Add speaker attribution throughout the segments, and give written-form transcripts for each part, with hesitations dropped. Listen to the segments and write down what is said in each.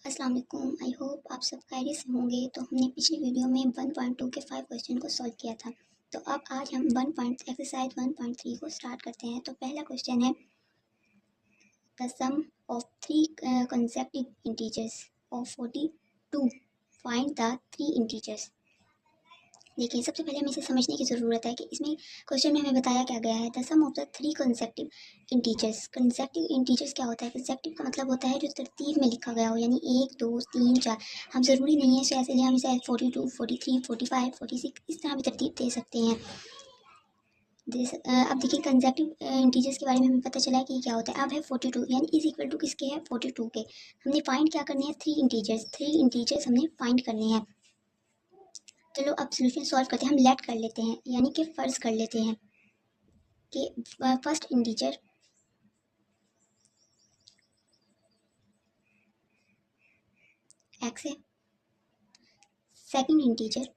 Speaker 1: अस्सलाम वालेकुम। I hope आप सब खैरियत से होंगे। तो हमने पिछली वीडियो में 1.2 के 5 क्वेश्चन को सॉल्व किया था। तो अब आज हम एक्सरसाइज 1.3 को स्टार्ट करते हैं। तो पहला क्वेश्चन है the sum of 3 consecutive integers of 42, find the 3 integers। देखिए, सबसे पहले हमें इसे समझने की ज़रूरत है कि इसमें क्वेश्चन में हमें बताया क्या गया है। The sum of the 3 consecutive integers. Consecutive integers क्या होता है? कंसेक्टिव का मतलब होता है जो तरतीब में लिखा गया हो, यानी 1 2 3 4। हम ज़रूरी नहीं है ऐसे हम इसे 42 43 45 46 इस तरह भी तरतीब दे सकते हैं। अब देखिए, कंसेक्टिव इंटीजर्स के बारे में हमें पता चला है कि क्या होता है। अब है 42, यानी इज इक्वल टू किसके है? 42 के। हमने फाइंड क्या करने हैं? 3 इंटीजर्स हमने फाइंड करने हैं। चलो अब सोल्यूशन सॉल्व करते हैं। हम लेट कर लेते हैं, यानी कि फ़र्ज़ कर लेते हैं कि फर्स्ट इंटीजर एक्स है, सेकंड इंटीजर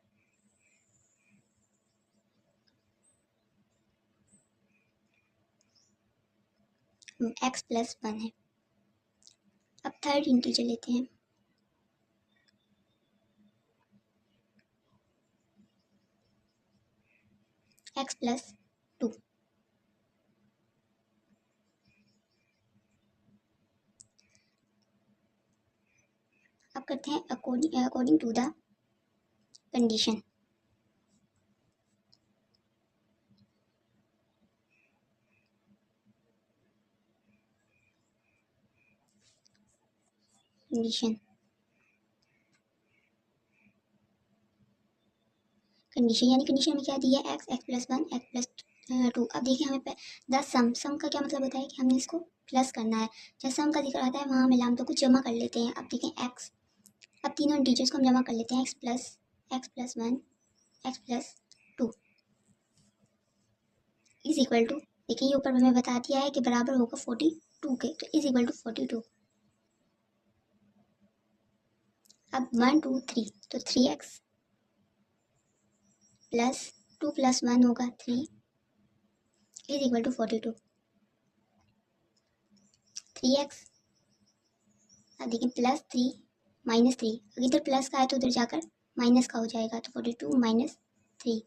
Speaker 1: एक्स प्लस 1 है। अब थर्ड इंटीजर लेते हैं, एक्स प्लस 2। अब करते हैं according to the condition. Condition condition यानी कंडीशन में क्या दिया है? X plus 1 X plus 2। अब देखिए, हमें द सम का क्या मतलब होता है कि हमने इसको प्लस करना है। जब सम का जिक्र आता है वहाँ हम लामतों को जमा कर लेते हैं। अब देखें एक्स, अब तीनों इंटीजर्स को हम जमा कर लेते हैं। X plus 1 X plus 2 is equal to, देखिए ये ऊपर हमें बता दिया है कि बराबर होगा 42 के, तो इज इक्वल टू 42। अब 1 2 3, तो 3x प्लस 2 प्लस 1 होगा 3 इज इक्वल टू 42। 3x, अब देखिए प्लस 3 माइनस 3, इधर प्लस का है तो उधर जाकर माइनस का हो जाएगा, तो 42 माइनस 3,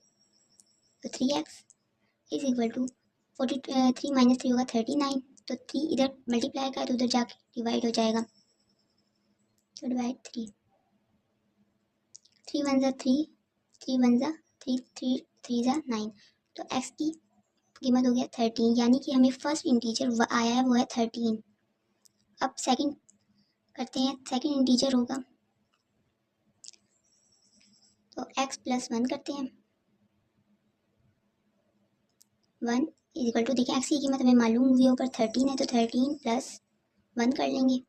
Speaker 1: तो 3x is equal to 3 minus 3 होगा 39, तो 3 इधर मल्टीप्लाई का है तो उधर जाकर डिवाइड हो जाएगा, तो डिवाइड 3 3 1 3 3 1 3 3 3 9, तो x की कीमत हो गया 13, यानी कि हमें फर्स्ट इंटीजर आया है वो है 13। अब सेकंड करते हैं, सेकंड इंटीजर होगा तो x प्लस 1 करते हैं। 1 इज इक्वल टू, देखिए x की कीमत हमें मालूम हुई है ऊपर 13 है, तो 13 प्लस 1 कर लेंगे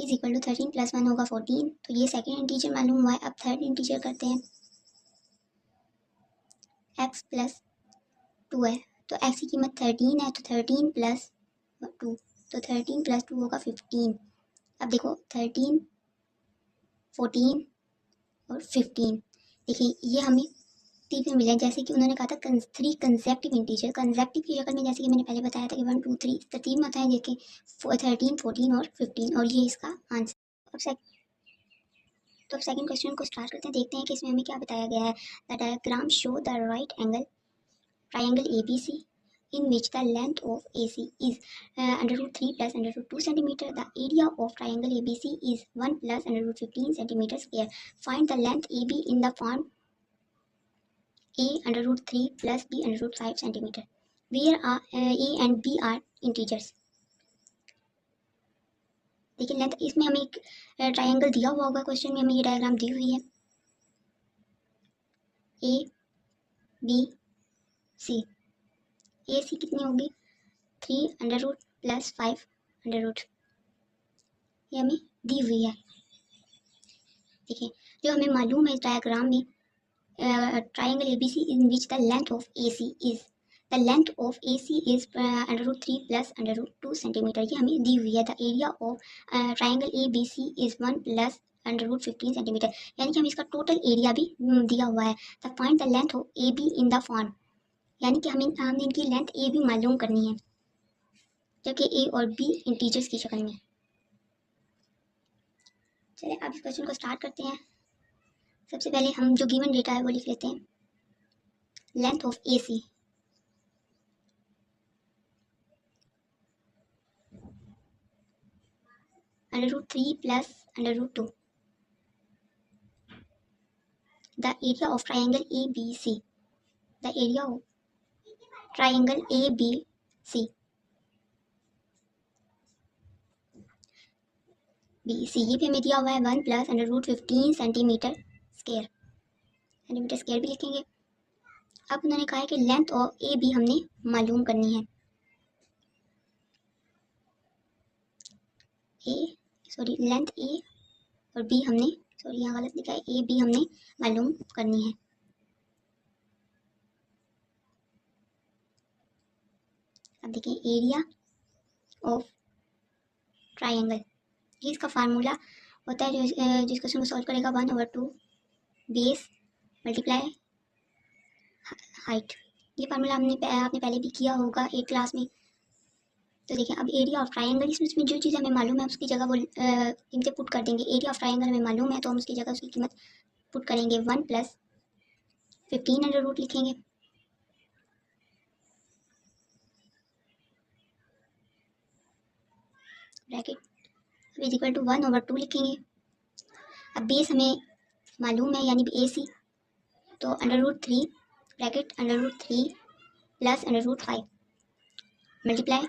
Speaker 1: इज इक्वल टू 13 प्लस 1 होगा 14। तो ये सेकंड इंटीजर मालूम हुआ है। अब थर्ड इंटीजर करते हैं, x प्लस 2 है, तो x की कीमत 13 है, तो 13 प्लस 2, तो 13 प्लस 2 होगा 15। अब देखो 13 14 और 15, देखिए ये हमें तीन में मिले, जैसे कि उन्होंने कहा था 3 कंसेक्टिव इंटीजर। कंसेक्टिव की शक्ल में जैसे कि मैंने पहले बताया था कि 1 2 3 तरतीब में होता है, देखिए 13 14 और 15, और ये इसका आंसर। अब सेकंड क्वेश्चन को स्टार्ट करते हैं, देखते हैं कि इसमें हमें क्या बताया गया है। The diagram show the right angle triangle ABC in which the length of AC is under root 3 plus under root 2 centimeter. The area of triangle ABC is 1 plus under root 15 centimeter square. Find the length AB in the form A under root 3 plus B under root 5 centimeter. Where are A and B are integers. देखिए length, इसमें हमें एक triangle दिया हुआ होगा, question में हमें ये डायग्राम दी हुई है A B C। ए सी कितनी होगी? 3 under root plus 5 under root, ये हमें दी हुई है। देखिए जो हमें मालूम है इस डायग्राम में, triangle A B C in which the length of A C is, the length of A C is under root 3 plus under root 2 centimetre, ये हमें दी हुई है। The area of triangle A B C is 1 plus under root 15 centimetre, यानी कि हमें इसका total area भी दिया हुआ है। The find the length of A be in the form, यानी कि हमें इनकी लेंथ ए भी मालूम करनी है, जबकि ए और बी इंटीजर्स की शक्ल में। चलिए अब इस क्वेश्चन को स्टार्ट करते हैं। सबसे पहले हम जो गिवन डेटा है वो लिख लेते हैं। Length of A C √3 plus √2 the area of triangle ABC, the area of triangle ABC, BC ये भी हमें दिया हुआ है 1 प्लस √15 सेंटीमीटर स्क्वायर भी लिखेंगे। अब उन्होंने कहा है कि लेंथ ऑफ ए बी हमने मालूम करनी है। लेंथ ए और बी हमने यहाँ गलत लिखा है, ए बी हमने मालूम करनी है। अब देखिए एरिया ऑफ ट्राइंगल, ये इसका फार्मूला होता है जिस क्वेश्चन को सॉल्व करेगा 1/2 बेस मल्टीप्लाई हाइट। ये फार्मूला आपने पहले भी किया होगा 8 क्लास में। तो देखिए अब एरिया ऑफ ट्राइंगल, इसमें जो चीज़ हमें मालूम है उसकी जगह वो कीमतें पुट कर देंगे। एरिया ऑफ ट्राइंगल हमें मालूम है तो हम उसकी जगह उसकी कीमत पुट करेंगे। 1 प्लस 15 लिखेंगे। ब्रैकेट इज इक्वल टू 1/2 लिखेंगे। अब बेस हमें मालूम है यानी ए सी, तो √3 ब्रैकेट √3 प्लस √5 मल्टीप्लाई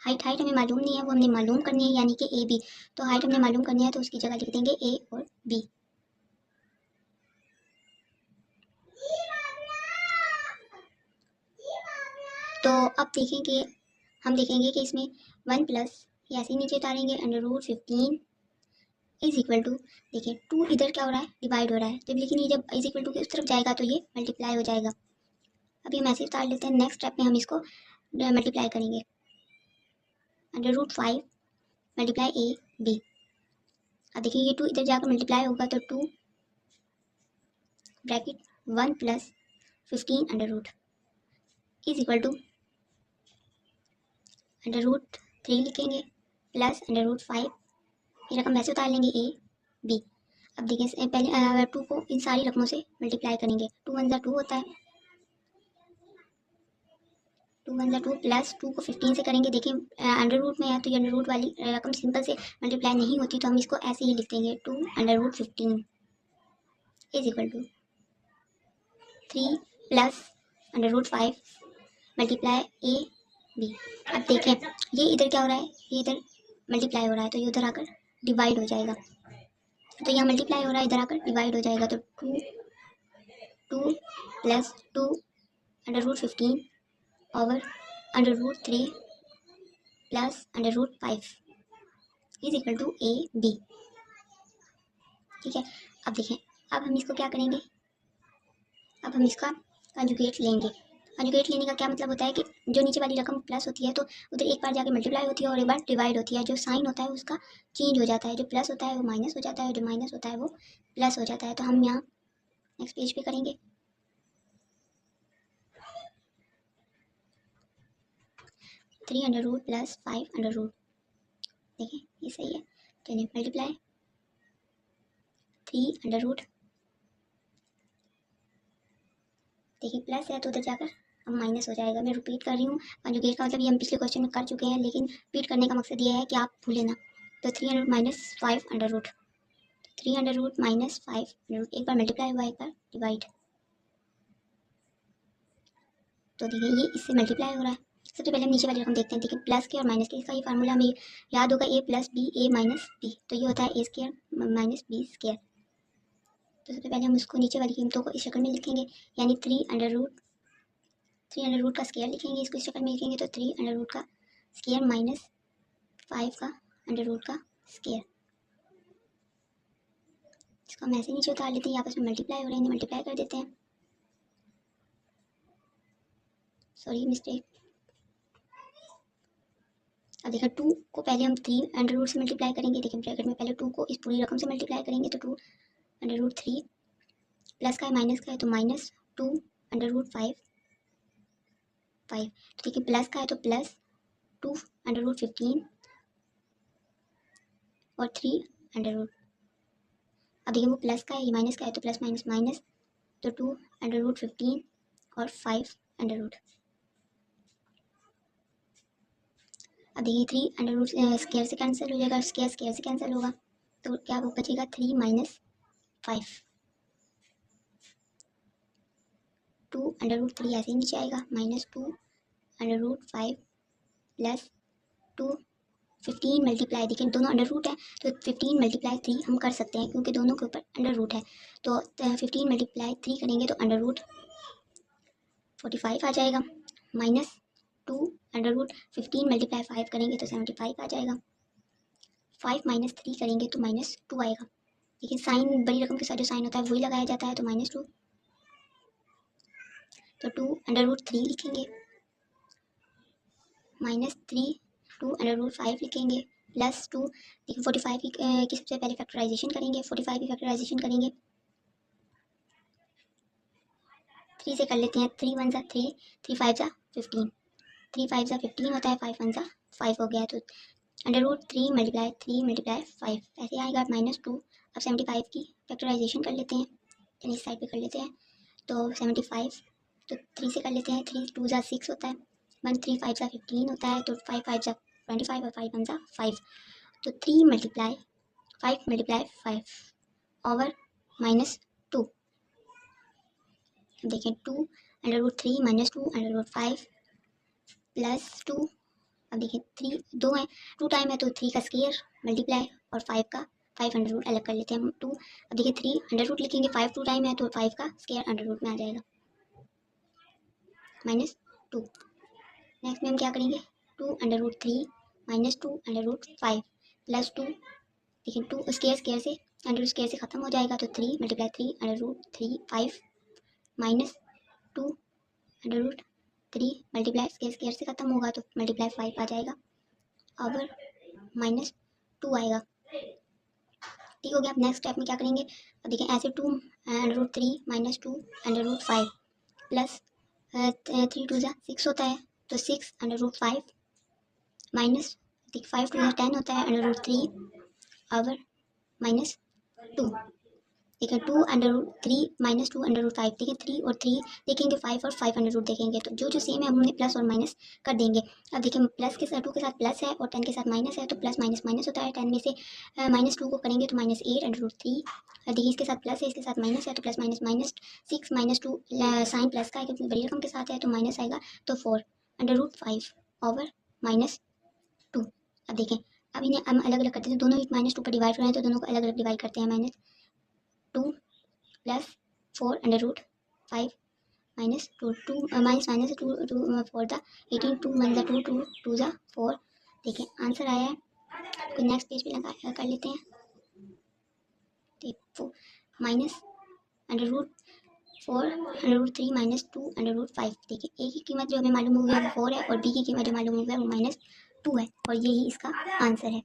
Speaker 1: हाइट हमें मालूम नहीं है, वो हमने मालूम करनी है यानी कि ए बी। तो हाइट हमने मालूम करनी है तो उसकी जगह लिख देंगे ए और बी। तो अब देखेंगे कि इसमें 1 प्लस ये ऐसे ही नीचे उतारेंगे √15 इज इक्वल टू, देखिए 2 इधर क्या हो रहा है, डिवाइड हो रहा है जब, लेकिन ये जब इज इक्वल टू के उस तरफ जाएगा तो ये मल्टीप्लाई हो जाएगा। अभी हम ऐसे ही उतार लेते हैं। नेक्स्ट स्टेप में हम इसको मल्टीप्लाई करेंगे। √5 मल्टीप्लाई ए बी। अब देखिए ये 2 इधर जाकर मल्टीप्लाई होगा तो 2 bracket 1 plus 15 is equal to √3 लिखेंगे प्लस √5, ये रकम वैसे उतार लेंगे ए बी। अब देखिए पहले 2 को इन सारी रकमों से मल्टीप्लाई करेंगे। 2 1 2 होता है, 2 1 2 प्लस 2 को 15 से करेंगे। देखिए अंडर रूट में है तो ये अंडर रूट वाली रकम सिंपल से मल्टीप्लाई नहीं होती, तो हम इसको ऐसे ही लिख देंगे 2 √15 is equal to 3 plus √5 multiply A B. अब देखें ये इधर क्या हो रहा है, ये इधर मल्टीप्लाई हो रहा है तो ये उधर आकर डिवाइड हो जाएगा। तो यहाँ मल्टीप्लाई हो रहा है, इधर आकर डिवाइड हो जाएगा। तो 2 plus 2 √15 over √3 plus √5 is equal to A B. ठीक है, अब देखें अब हम इसको क्या करेंगे, अब हम इसका कंजुगेट लेंगे। कंजुगेट लेने का क्या मतलब होता है कि जो नीचे वाली रकम प्लस होती है तो उधर एक बार जाके मल्टीप्लाई होती है और एक बार डिवाइड होती है। जो साइन होता है उसका चेंज हो जाता है, जो प्लस होता है वो माइनस हो जाता है, जो माइनस होता है वो प्लस हो जाता है। तो हम यहाँ नेक्स्ट पेज पे करेंगे। 3 प्लस 5 देखें ये सही है, तो इन्हें मल्टीप्लाई 3 देखिए प्लस है तो उधर जाकर अब माइनस हो जाएगा। मैं रिपीट कर रही हूँ, कंजुगेट का मतलब ये हम पिछले क्वेश्चन में कर चुके हैं, लेकिन रिपीट करने का मकसद ये है कि आप भूलें ना। तो 300 माइनस 5 300 माइनस 5 एक बार मल्टीप्लाई हुआ, एक बार डिवाइड। तो देखिए ये इससे मल्टीप्लाई हो रहा है। सबसे पहले हम नीचे वाली रकम देखते हैं। देखिए प्लस के और माइनस के, इसका ये फार्मूला हमें याद होगा, ए प्लस बी ए माइनस बी। तो ये होता है ए स्क्वायर माइनस बी स्क्वायर। तो सबसे पहले हम उसको नीचे वाली कीमतों को इस शक्ल में लिखेंगे, यानी 3 का स्क्वायर लिखेंगे। इसको इस शक्ल में लिखेंगे तो 3 का स्क्वायर माइनस 5 का का स्क्वायर। इसको हम ऐसे नीचे उतार लेते हैं, आपस में मल्टीप्लाई हो रहे हैं, मल्टीप्लाई कर देते हैं। Sorry mistake. अब देखा 2 को पहले हम 3 से मल्टीप्लाई करेंगे। देखिए ब्रैकेट में पहले 2 को इस पूरी रकम से मल्टीप्लाई करेंगे तो 2 √3 प्लस का है माइनस का है तो माइनस 2 √5 5। तो देखिए प्लस का है तो प्लस 2 √15 और 3 अंडर रूट, अब देखिए वो प्लस का है, ये माइनस का है, तो प्लस माइनस माइनस, तो 2 अंडर रूट 15 और 5 अंडर रूट। अब देखिए 3 अंडर रूट स्क्वायर से कैंसिल हो जाएगा, स्क्वायर स्क्वायर से कैंसिल होगा, तो क्या वो बचेगा 3 माइनस 5। 2 अंडर रूट 3 ऐसे ही नीचे आएगा, minus 2 under root 5 plus 2 15 multiply, देखिए दोनों अंडर रूट है तो 15 मल्टीप्लाई 3 हम कर सकते हैं क्योंकि दोनों के ऊपर अंडर रूट है, तो 15 मल्टीप्लाई 3 करेंगे तो अंडर रूट 45 आ जाएगा, माइनस 2 अंडर रूट 15 मल्टीप्लाई 5 करेंगे तो 75 आ जाएगा, 5 माइनस 3 करेंगे तो माइनस 2 आएगा। लेकिन साइन बड़ी रकम के साथ जो साइन होता है वही लगाया जाता है, तो माइनस 2, तो 2 अंडर रूट 3 लिखेंगे, माइनस 3 2 अंडर रूट 5 लिखेंगे, प्लस 2, देखिए 45 की सबसे पहले फैक्टराइजेशन करेंगे, 45 की फैक्टराइजेशन करेंगे 3 से कर लेते हैं, 3 1 = 3, 3 5 = 15, 3 5 = 15 होता है, 5 1 = 5 हो गया, तो अंडर रूट 3 मल्टीप्लाई 3 मल्टीप्लाई 5 ऐसे आएगा, माइनस 2। अब 75 की फैक्टराइजेशन कर लेते हैं, इस साइड पे कर लेते हैं, तो 75 तो 3 से कर लेते हैं, 3 2 = 6 होता है, 1 3 5 = 15 होता है, तो 5 5 = 25 और 5 1 = 5, तो 3 मल्टीप्लाई 5 मल्टीप्लाई 5 ओवर माइनस 2। देखें 2 under root 3 minus 2 under root 5 plus 2, अब देखिए 3 2 है, 2 टाइम है तो 3 का स्क्वायर मल्टीप्लाई और 5 का 5 अंडर रूट अलग कर लेते हैं हम 2, अब देखिए 3 अंडर रूट लिखेंगे, 5 2 टाइम है तो 5 का स्क्वायर अंडर रूट में आ जाएगा, माइनस 2। नेक्स्ट में हम क्या करेंगे, 2 under root 3 minus 2 under root 5 plus 2, देखिए 2 स्क्वायर स्क्वायर से अंडर रूट स्क्वायर से खत्म हो जाएगा, तो 3 multiply 3 under root 3 5 minus 2 under root 3 multiply square square से खत्म होगा तो मल्टीप्लाई 5 आ जाएगा, ओवर माइनस 2 आएगा। ठीक हो गया। अब नेक्स्ट स्टेप में क्या करेंगे, अब देखिए ऐसे 2 under root 3 minus 2 under root 5 plus 3 2 = 6 होता है, तो 6 अंडर रूट 5 माइनस 5 2 = 10 होता है, अंडर रूट 3 ओवर माइनस 2। देखिए 2 under root 3 minus 2 under root 5, देखिए 3 और 3 देखेंगे, 5 और 5 अंडर रूट देखेंगे, तो जो जो सेम है हमने प्लस और माइनस कर देंगे। अब देखिए प्लस के साथ 2 के साथ प्लस है और 10 के साथ माइनस है, तो प्लस माइनस माइनस होता है, 10 में से माइनस 2 को करेंगे तो माइनस 8 अंडर रूट 3, देखिए इसके साथ प्लस है इसके साथ माइनस है, तो plus minus minus 6 minus 2 sign plus का है क्योंकि बड़ी रकम के साथ है तो माइनस आएगा, तो 4 अंडर रूट 5 ओवर माइनस 2। अब देखें अब इन्हें हम अलग अलग करते हैं, दोनों माइनस 2 पर डिवाइड हो रहे हैं तो दोनों को अलग अलग डिवाइड करते हैं, minus 2 plus 4 under root 5 minus 2 2 minus minus 2 2 4 the 18 2 1 = 2 2 2 = 4। देखिए आंसर आया है, तो नेक्स्ट पेज पे लगा कर लेते हैं, देखो minus under root 4 under root 3 minus 2 under root 5। देखिए ए की कीमत जो हमें मालूम हो गया वो 4 है और बी की कीमत जो मालूम हो गया वो माइनस 2 है, और यही इसका आंसर है।